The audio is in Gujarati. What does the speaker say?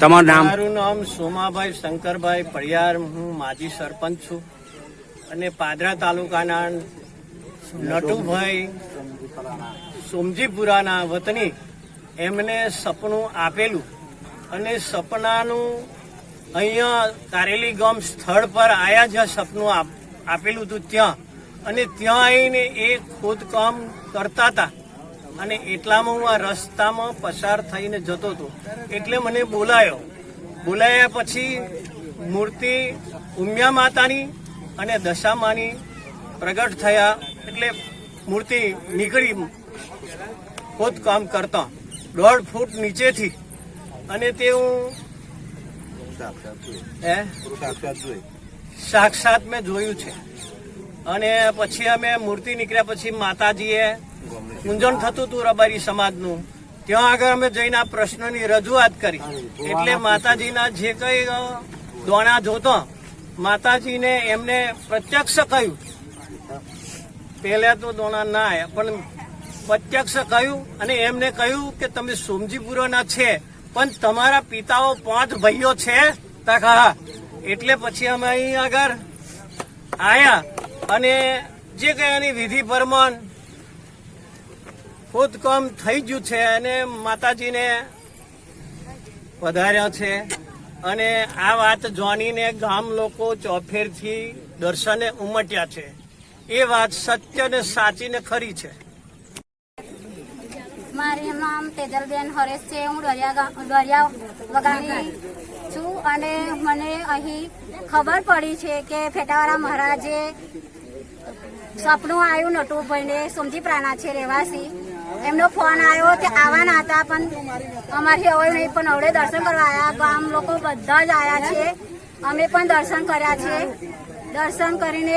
તમારું નામ? મારું નામ સોમાભાઈ શંકરભાઈ પડિયાર. હું માજી સરપંચ છું અને પાદરા તાલુકાના નટુભાઈ સોમજીપુરાના વતની એમને સપનું આપેલું અને સપનાનું અહીંયા કારેલી ગામ સ્થળ પર આયા જ્યાં સપનું આપેલું હતું ત્યાં, અને ત્યાં આવીને એ ખોદકામ કરતા હતા અને એટલામાં હું આ રસ્તામાં પસાર થઈને જતો હતો એટલે મને બોલાયા પછી મૂર્તિ ઉમિયા માતાની અને દશામાની પ્રગટ થયા એટલે મૂર્તિ નીકળી ખોદકામ કરતા 1.5 ફૂટ નીચેથી, અને તે હું સાક્ષાત મેં જોયું છે. અને પછી અમે મૂર્તિ નીકળ્યા પછી માતાજીએ પૂંજન થતું હતું રબારી સમાજનું, ત્યાં આગળ અમે જઈને આ પ્રશ્નની રજૂઆત કરી એટલે માતાજીના જે કઈ દોણા જોતો માતાજીને એમને પ્રત્યક્ષ કહ્યું, પહેલા તો દોણા ના આવ્યા પણ પ્રત્યક્ષ કહ્યું અને એમને કહ્યું કે તમે સોમજીપુરાના છે પણ તમારા પિતાઓ 5 ભાઈઓ છે? હા. એટલે પછી અમે અહીં આગળ આયા અને જે કઈ એની વિધિ પ્રમાણ ખોદકામ થઈ ગયું છે અને માતાજીને વધાર્યા છે. અને આ વાત જાણીને ગામ લોકો ચોફેરથી દર્શને ઉમટ્યા છે. એ વાત સત્ય ને સાચી ને ખરી છે. મારું નામ તેજલબેન હરેશ છે. હું દરિયા વગાની છું અને મને અહીં ખબર પડી છે કે ફેટાવાળા મહારાજે સપનું આવ્યું નટુભાઈને, સોમજીપુરાના છે રહેવાસી. એમનો ફોન આવ્યો તે આવવાના હતા પણ અમારી હવે નહીં, પણ હવે દર્શન કરવા આવ્યા. ગામ લોકો બધા જ આવ્યા છે, અમે પણ દર્શન કર્યા છે. દર્શન કરીને